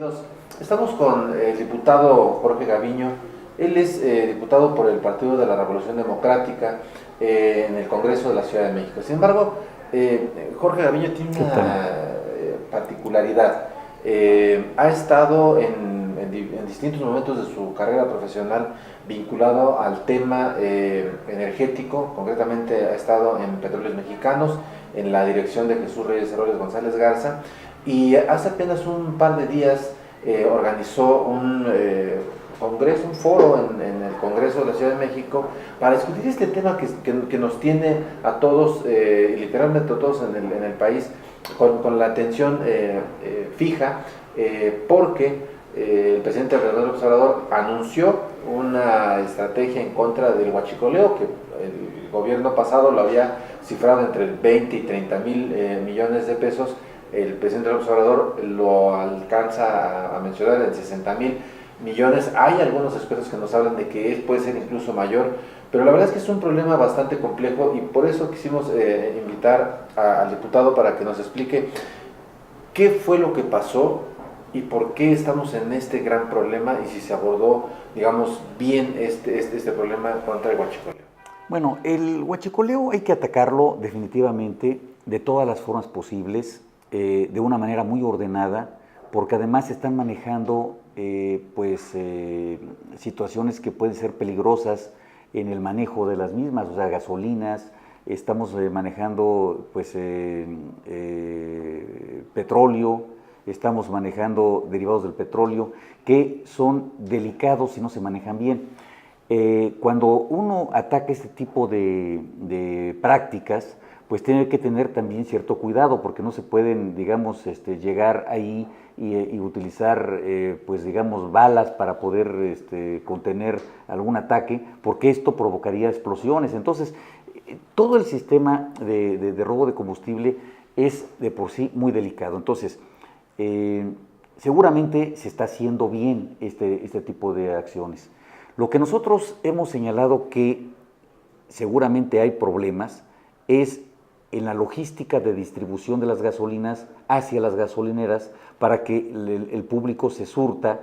bienvenidos. Estamos con el diputado Jorge Gaviño. Él es diputado por el Partido de la Revolución Democrática en el Congreso de la Ciudad de México. Sin embargo, Jorge Gaviño tiene una particularidad. Ha estado en distintos momentos de su carrera profesional vinculado al tema energético. Concretamente ha estado en Petróleos Mexicanos, en la dirección de Jesús Reyes Heroles González Garza, y hace apenas un par de días organizó un congreso, un foro en el Congreso de la Ciudad de México para discutir este tema que nos tiene a todos, literalmente a todos en el país, con la atención fija, porque el presidente Andrés Manuel López Obrador anunció una estrategia en contra del huachicoleo, que el gobierno pasado lo había cifrado entre 20 y 30 mil millones de pesos. El presidente López Obrador lo alcanza a mencionar en 60 mil millones. Hay algunos expertos que nos hablan de que puede ser incluso mayor, pero la verdad es que es un problema bastante complejo, y por eso quisimos invitar al diputado para que nos explique qué fue lo que pasó y por qué estamos en este gran problema, y si se abordó, digamos, bien este problema contra el huachicoleo. Bueno, el huachicoleo hay que atacarlo definitivamente de todas las formas posibles, de una manera muy ordenada, porque además se están manejando situaciones que pueden ser peligrosas en el manejo de las mismas, o sea, gasolinas, estamos manejando petróleo, estamos manejando derivados del petróleo que son delicados si no se manejan bien. Cuando uno ataca este tipo de prácticas, pues tiene que tener también cierto cuidado, porque no se pueden, digamos, llegar ahí y utilizar, balas para poder contener algún ataque, porque esto provocaría explosiones. Entonces, todo el sistema de robo de combustible es de por sí muy delicado. Entonces, seguramente se está haciendo bien este tipo de acciones. Lo que nosotros hemos señalado que seguramente hay problemas es en la logística de distribución de las gasolinas hacia las gasolineras para que el público se surta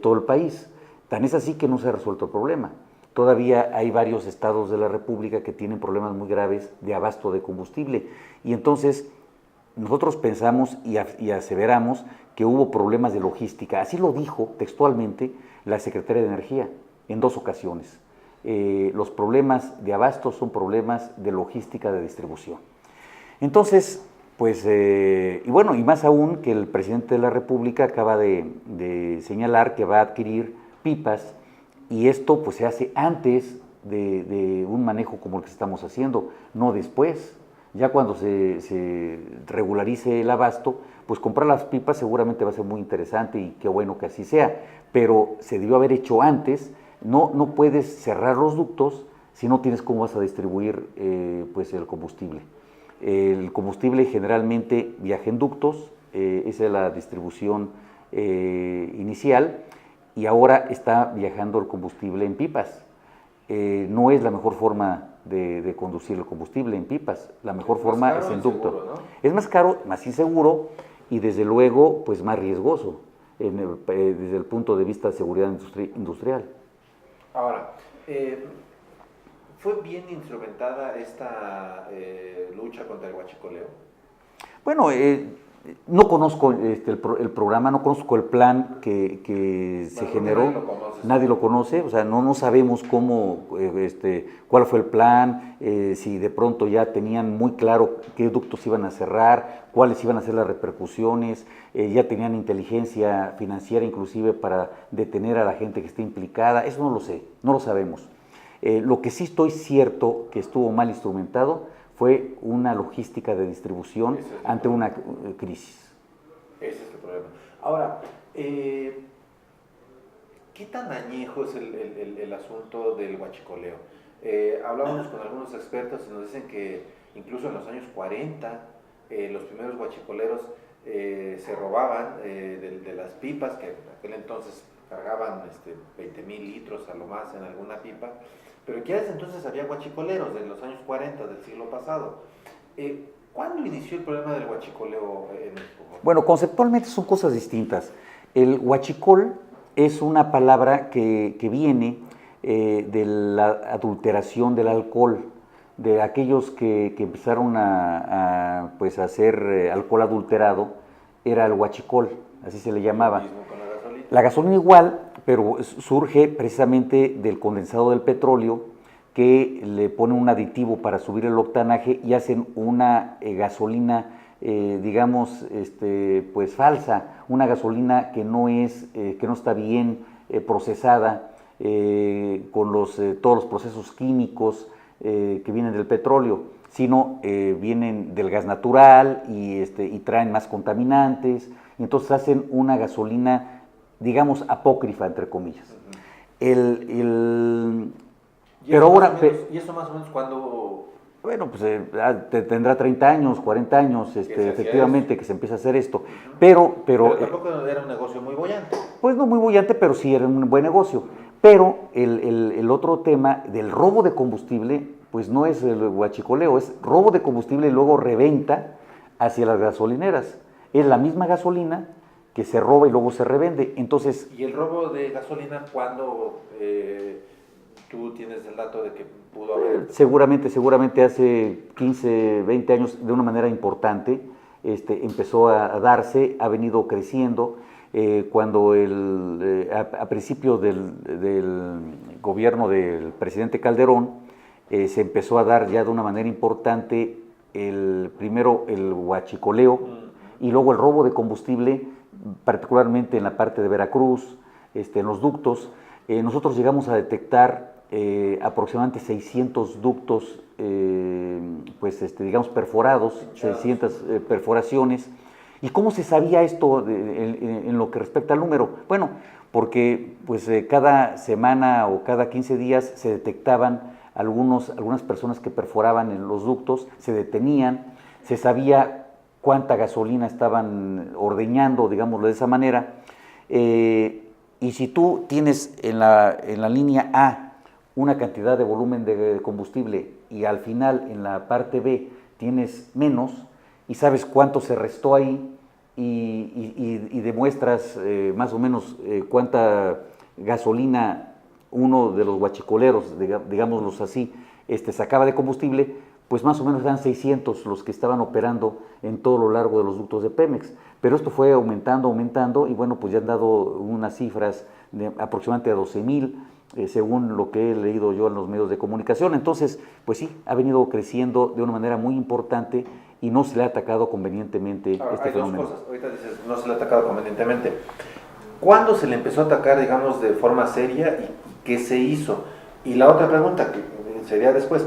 todo el país. Tan es así que no se ha resuelto el problema. Todavía hay varios estados de la República que tienen problemas muy graves de abasto de combustible, y entonces nosotros pensamos y aseveramos que hubo problemas de logística. Así lo dijo textualmente la Secretaría de Energía en 2 ocasiones. Los problemas de abasto son problemas de logística de distribución. Entonces, y más aún que el presidente de la República acaba de señalar que va a adquirir pipas, y esto pues se hace antes de un manejo como el que estamos haciendo, no después. Ya cuando se regularice el abasto, pues comprar las pipas seguramente va a ser muy interesante, y qué bueno que así sea, pero se debió haber hecho antes. No puedes cerrar los ductos si no tienes cómo vas a distribuir el combustible. El combustible generalmente viaja en ductos, esa es la distribución inicial, y ahora está viajando el combustible en pipas. No es la mejor forma de conducir el combustible en pipas, la mejor forma es en ducto. Seguro, ¿no? Es más caro, más inseguro, y desde luego pues más riesgoso desde el punto de vista de seguridad industrial. Ahora, ¿fue bien instrumentada esta lucha contra el huachicoleo? Bueno, no conozco el programa, no conozco el plan que se generó. Nadie lo conoce, o sea, no sabemos cómo, cuál fue el plan, si de pronto ya tenían muy claro qué ductos iban a cerrar, cuáles iban a ser las repercusiones, ya tenían inteligencia financiera inclusive para detener a la gente que esté implicada. Eso no lo sé, no lo sabemos. Lo que sí estoy cierto que estuvo mal instrumentado fue una logística de distribución ante una crisis. Ese es el problema. Ahora, ¿qué tan añejo es el asunto del huachicoleo? Hablábamos con algunos expertos y nos dicen que incluso en los años 40 los primeros huachicoleros se robaban de las pipas, que en aquel entonces cargaban 20,000 litros a lo más en alguna pipa, pero que desde entonces había huachicoleros de los años 40 del siglo pasado. ¿Cuándo inició el problema del huachicoleo en México? Bueno, conceptualmente son cosas distintas. El huachicol es una palabra que viene de la adulteración del alcohol, de aquellos que empezaron pues, a hacer alcohol adulterado, era el huachicol, así se le llamaba. La gasolina igual, pero surge precisamente del condensado del petróleo, que le ponen un aditivo para subir el octanaje y hacen una gasolina, digamos, pues falsa, una gasolina que no está bien procesada, con todos los procesos químicos que vienen del petróleo, sino vienen del gas natural y traen más contaminantes, y entonces hacen una gasolina, digamos, apócrifa, entre comillas. Pero ahora... ¿Y eso más o menos cuándo? Bueno, pues tendrá 30 años, 40 años, efectivamente, que se empieza a hacer esto. Pero tampoco era un negocio muy bollante. Pues no muy bollante, pero sí era un buen negocio. Pero el otro tema del robo de combustible, pues no es el huachicoleo, es robo de combustible y luego reventa hacia las gasolineras. Es la misma gasolina que se roba y luego se revende. Entonces, ¿y el robo de gasolina cuándo tú tienes el dato de que pudo haber? Seguramente hace 15, 20 años, de una manera importante, empezó a darse, ha venido creciendo. Cuando a principio del gobierno del presidente Calderón, se empezó a dar ya de una manera importante primero el huachicoleo y luego el robo de combustible, particularmente en la parte de Veracruz, en los ductos. Nosotros llegamos a detectar aproximadamente 600 ductos, digamos, perforados, 600 perforaciones. ¿Y cómo se sabía esto en lo que respecta al número? Bueno, porque pues cada semana o cada 15 días se detectaban algunas personas que perforaban en los ductos, se detenían, se sabía cuánta gasolina estaban ordeñando, digámoslo de esa manera, y si tú tienes en la línea A una cantidad de volumen de combustible y al final en la parte B tienes menos, y sabes cuánto se restó ahí y demuestras más o menos cuánta gasolina uno de los huachicoleros, digámoslos así, sacaba de combustible, pues más o menos eran 600 los que estaban operando en todo lo largo de los ductos de Pemex. Pero esto fue aumentando y bueno, pues ya han dado unas cifras de aproximadamente a 12,000, según lo que he leído yo en los medios de comunicación. Entonces, pues sí, ha venido creciendo de una manera muy importante y no se le ha atacado convenientemente este fenómeno. Hay dos cosas, ahorita dices, no se le ha atacado convenientemente. ¿Cuándo se le empezó a atacar, digamos, de forma seria y qué se hizo? Y la otra pregunta, que sería después,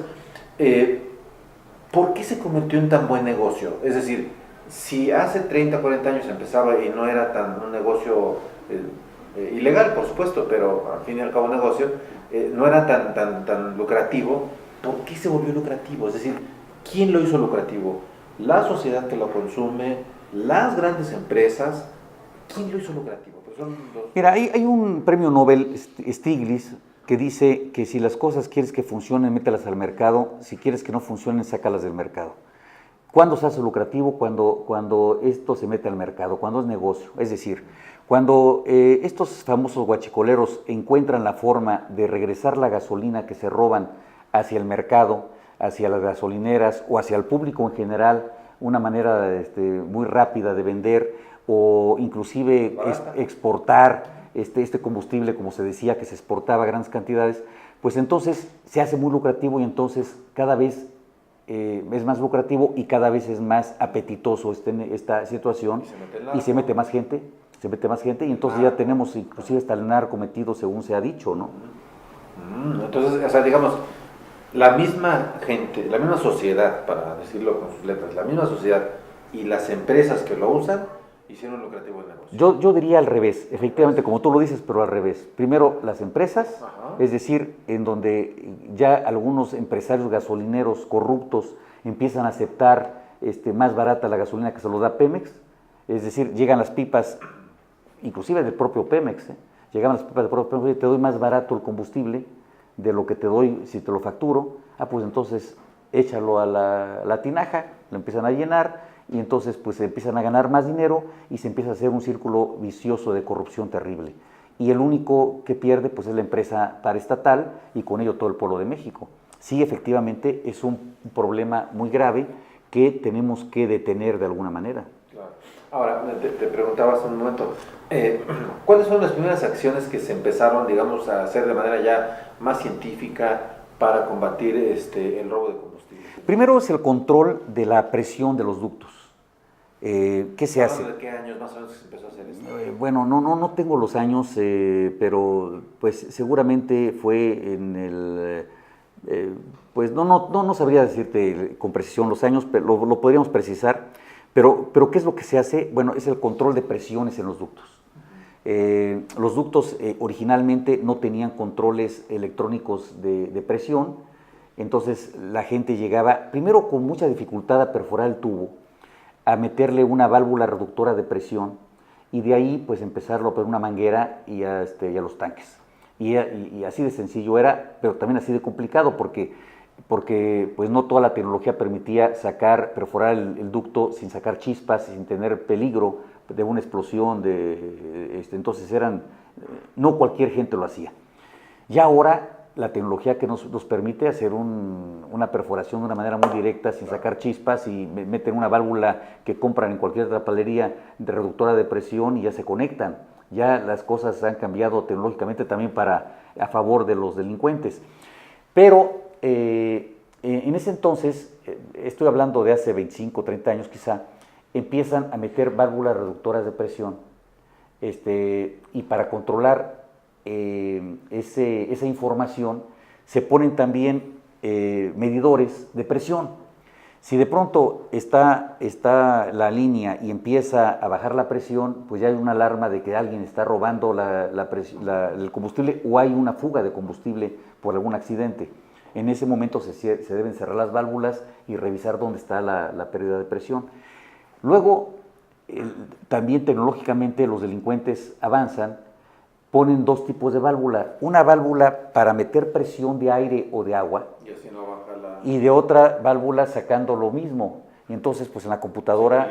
¿por qué se convirtió en tan buen negocio? Es decir, si hace 30, 40 años empezaba y no era un negocio ilegal, por supuesto, pero al fin y al cabo negocio, no era tan lucrativo, ¿por qué se volvió lucrativo? Es decir, ¿quién lo hizo lucrativo? ¿La sociedad que lo consume? ¿Las grandes empresas? ¿Quién lo hizo lucrativo? Pues Mira, hay un premio Nobel, Stiglitz, que dice que si las cosas quieres que funcionen, mételas al mercado, si quieres que no funcionen, sácalas del mercado. ¿Cuándo se hace lucrativo? Cuando esto se mete al mercado, cuando es negocio. Es decir, cuando estos famosos guachicoleros encuentran la forma de regresar la gasolina que se roban hacia el mercado, hacia las gasolineras o hacia el público en general, una manera muy rápida de vender o inclusive exportar este combustible, como se decía, que se exportaba a grandes cantidades, pues entonces se hace muy lucrativo y entonces cada vez es más lucrativo y cada vez es más apetitoso esta situación y se mete más gente, y entonces ya tenemos inclusive hasta el narco metido, según se ha dicho, ¿no? Entonces, o sea, digamos, la misma gente, la misma sociedad, para decirlo con sus letras, la misma sociedad y las empresas que lo usan, hicieron lucrativo el negocio. Yo diría al revés, efectivamente, como tú lo dices, pero al revés. Primero las empresas, es decir, en donde ya algunos empresarios gasolineros corruptos empiezan a aceptar más barata la gasolina que se lo da Pemex, es decir, llegan las pipas, inclusive del propio Pemex, llegaban las pipas del propio Pemex, te doy más barato el combustible de lo que te doy si te lo facturo, pues entonces échalo a la tinaja, lo empiezan a llenar y entonces pues se empiezan a ganar más dinero y se empieza a hacer un círculo vicioso de corrupción terrible. Y el único que pierde pues es la empresa paraestatal y con ello todo el pueblo de México. Sí, efectivamente es un problema muy grave que tenemos que detener de alguna manera. Claro. Ahora, te preguntaba hace un momento, ¿cuáles son las primeras acciones que se empezaron, digamos, a hacer de manera ya más científica para combatir el robo de combustible? Primero es el control de la presión de los ductos. ¿Qué se hace? ¿De qué años más o menos se empezó a hacer esto? Bueno, no tengo los años, pero pues seguramente fue en el... pues no sabría decirte con precisión los años, pero lo podríamos precisar. Pero ¿qué es lo que se hace? Bueno, es el control de presiones en los ductos. Los ductos originalmente no tenían controles electrónicos de presión, entonces la gente llegaba, primero con mucha dificultad a perforar el tubo, a meterle una válvula reductora de presión y de ahí pues empezarlo por una manguera y a los tanques. Y así de sencillo era, pero también así de complicado porque pues no toda la tecnología permitía perforar el ducto sin sacar chispas, sin tener peligro de una explosión, entonces no cualquier gente lo hacía. Y ahora la tecnología que nos permite hacer una perforación de una manera muy directa, sin sacar chispas, y meten una válvula que compran en cualquier palería de reductora de presión y ya se conectan. Ya las cosas han cambiado tecnológicamente también a favor de los delincuentes. Pero en ese entonces, estoy hablando de hace 25, 30 años quizá, empiezan a meter válvulas reductoras de presión y para controlar esa información se ponen también medidores de presión. Si de pronto está la línea y empieza a bajar la presión, pues ya hay una alarma de que alguien está robando el combustible o hay una fuga de combustible por algún accidente. En ese momento se deben cerrar las válvulas y revisar dónde está la pérdida de presión. Luego, también tecnológicamente los delincuentes avanzan, ponen dos tipos de válvula. Una válvula para meter presión de aire o de agua Y así no baja y de otra válvula sacando lo mismo. Y entonces pues en la computadora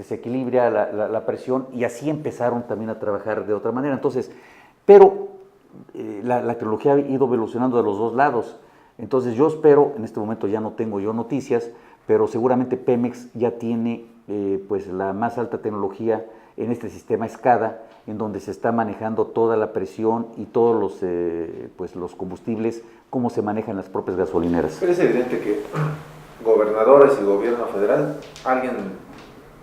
se equilibra la presión y así empezaron también a trabajar de otra manera. Entonces, pero la tecnología ha ido evolucionando de los dos lados. Entonces yo espero, en este momento ya no tengo yo noticias, pero seguramente Pemex ya tiene pues la más alta tecnología en este sistema SCADA, en donde se está manejando toda la presión y todos los combustibles, cómo se manejan las propias gasolineras. Pero es evidente que gobernadores y gobierno federal, alguien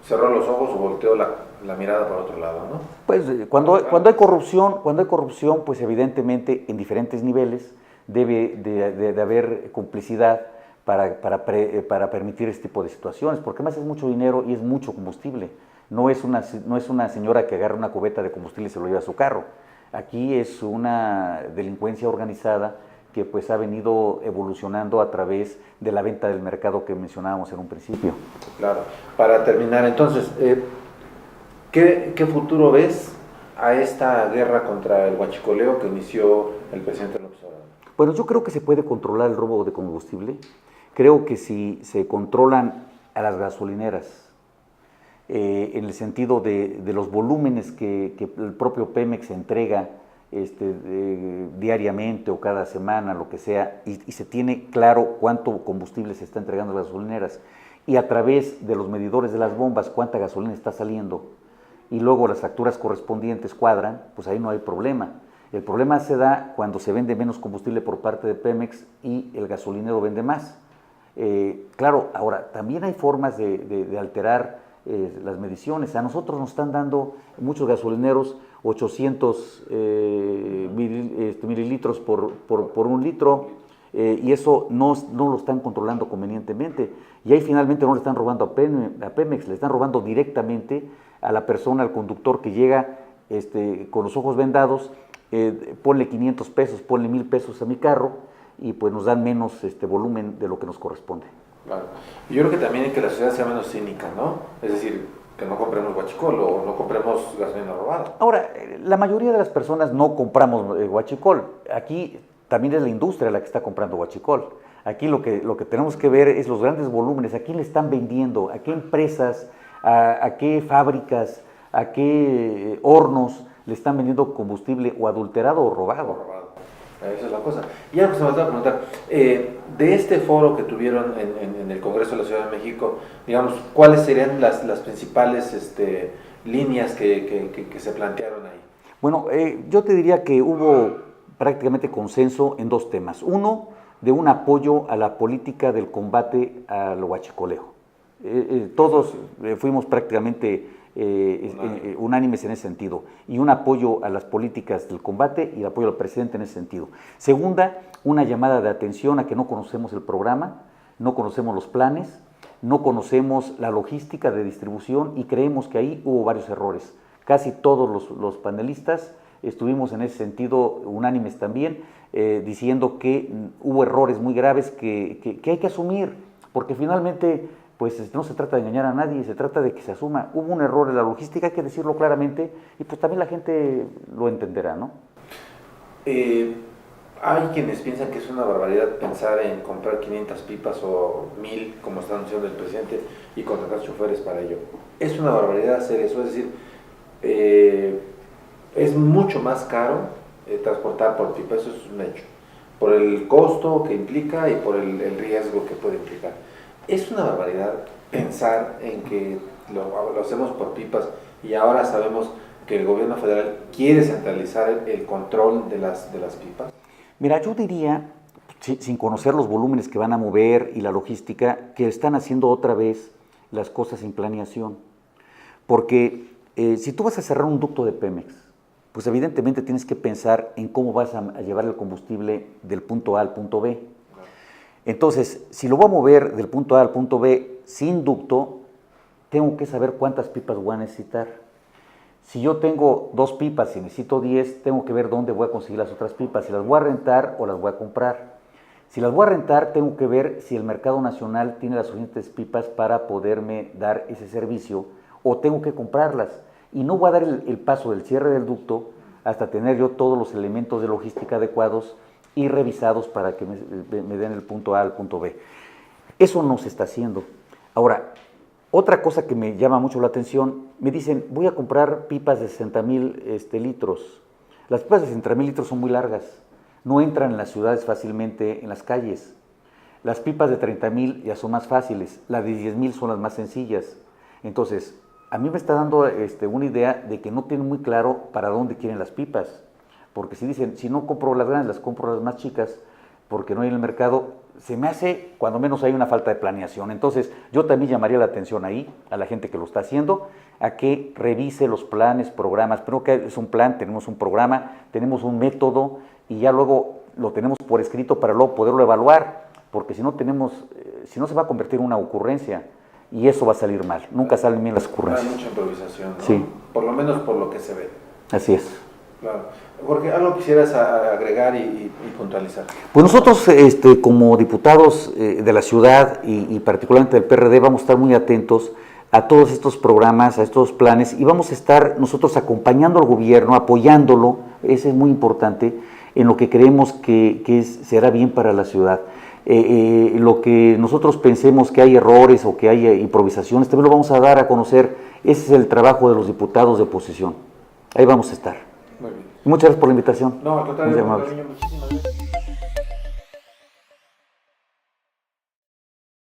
cerró los ojos o volteó la mirada para otro lado, ¿no? Pues cuando hay corrupción, pues evidentemente en diferentes niveles debe de haber complicidad para permitir este tipo de situaciones, porque además es mucho dinero y es mucho combustible. No es una señora que agarra una cubeta de combustible y se lo lleva a su carro. Aquí es una delincuencia organizada que pues ha venido evolucionando a través de la venta del mercado que mencionábamos en un principio. Claro. Para terminar, entonces, ¿qué futuro ves a esta guerra contra el huachicoleo que inició el presidente López Obrador? Bueno, yo creo que se puede controlar el robo de combustible. Creo que si se controlan a las gasolineras, en el sentido de los volúmenes que el propio Pemex entrega diariamente o cada semana, lo que sea, y se tiene claro cuánto combustible se está entregando a las gasolineras, y a través de los medidores de las bombas cuánta gasolina está saliendo, y luego las facturas correspondientes cuadran, pues ahí no hay problema. El problema se da cuando se vende menos combustible por parte de Pemex y el gasolinero vende más. Claro, ahora, también hay formas de alterar las mediciones. A nosotros nos están dando muchos gasolineros 800 mililitros por un litro, y eso no lo están controlando convenientemente. Y ahí finalmente no le están robando a Pemex, le están robando directamente a la persona, al conductor que llega con los ojos vendados, ponle 500 pesos, ponle 1,000 pesos a mi carro, y pues nos dan menos volumen de lo que nos corresponde. Claro. Yo creo que también hay que la sociedad sea menos cínica, ¿no? Es decir, que no compremos huachicol o no compremos gasolina robada. Ahora, la mayoría de las personas no compramos huachicol. Aquí también es la industria la que está comprando huachicol. Aquí lo que tenemos que ver es los grandes volúmenes, a quién le están vendiendo, a qué empresas, a qué fábricas, a qué hornos le están vendiendo combustible o adulterado o robado. Esa es la cosa. Y algo que se me va a preguntar, de este foro que tuvieron en el Congreso de la Ciudad de México, digamos, ¿cuáles serían las principales líneas que se plantearon ahí? Bueno, yo te diría que hubo prácticamente consenso en dos temas. Uno, de un apoyo a la política del combate al huachicoleo. Todos fuimos prácticamente unánimes en ese sentido, y un apoyo a las políticas del combate y el apoyo al presidente en ese sentido. Segunda, una llamada de atención a que no conocemos el programa, no conocemos los planes, no conocemos la logística de distribución y creemos que ahí hubo varios errores. Casi todos los panelistas estuvimos en ese sentido unánimes también, diciendo que hubo errores muy graves que hay que asumir, porque finalmente pues no se trata de engañar a nadie, se trata de que se asuma. Hubo un error en la logística, hay que decirlo claramente, y pues también la gente lo entenderá, ¿no? Hay quienes piensan que es una barbaridad pensar en comprar 500 pipas o 1000, como está anunciando el presidente, y contratar choferes para ello. Es una barbaridad hacer eso, es decir, es mucho más caro transportar por pipa, eso es un hecho, por el costo que implica y por el riesgo que puede implicar. Es una barbaridad pensar en que lo hacemos por pipas y ahora sabemos que el gobierno federal quiere centralizar el control de las pipas. Mira, yo diría, sin conocer los volúmenes que van a mover y la logística, que están haciendo otra vez las cosas sin planeación. Porque si tú vas a cerrar un ducto de Pemex, pues evidentemente tienes que pensar en cómo vas a llevar el combustible del punto A al punto B. Entonces, si lo voy a mover del punto A al punto B sin ducto, tengo que saber cuántas pipas voy a necesitar. Si yo tengo 2 pipas y necesito 10, tengo que ver dónde voy a conseguir las otras pipas, si las voy a rentar o las voy a comprar. Si las voy a rentar, tengo que ver si el mercado nacional tiene las suficientes pipas para poderme dar ese servicio, o tengo que comprarlas. Y no voy a dar el paso del cierre del ducto hasta tener yo todos los elementos de logística adecuados y revisados para que me den el punto A al punto B. Eso no se está haciendo. Ahora, otra cosa que me llama mucho la atención, me dicen, voy a comprar pipas de 60,000 litros. Las pipas de 60,000 litros son muy largas, no entran en las ciudades fácilmente en las calles. Las pipas de 30,000 ya son más fáciles, las de 10,000 son las más sencillas. Entonces, a mí me está dando una idea de que no tienen muy claro para dónde quieren las pipas. Porque si dicen, si no compro las grandes, las compro las más chicas, porque no hay en el mercado, se me hace, cuando menos hay una falta de planeación. Entonces, yo también llamaría la atención ahí, a la gente que lo está haciendo, a que revise los planes, programas. Pero que es un plan, tenemos un programa, tenemos un método, y ya luego lo tenemos por escrito para luego poderlo evaluar, porque si no si no se va a convertir en una ocurrencia, y eso va a salir mal. Nunca salen bien las ocurrencias. Hay mucha improvisación, ¿no? Sí. Por lo menos por lo que se ve. Así es. Claro. Jorge, ¿algo quisieras agregar y puntualizar? Pues nosotros, como diputados de la ciudad y particularmente del PRD, vamos a estar muy atentos a todos estos programas, a estos planes, y vamos a estar nosotros acompañando al gobierno, apoyándolo, eso es muy importante, en lo que creemos que será bien para la ciudad. Lo que nosotros pensemos que hay errores o que hay improvisaciones, también lo vamos a dar a conocer. Ese es el trabajo de los diputados de oposición. Ahí vamos a estar. Muy bien. Muchas gracias por la invitación. No, al contrario, muy amable. Muchísimas gracias.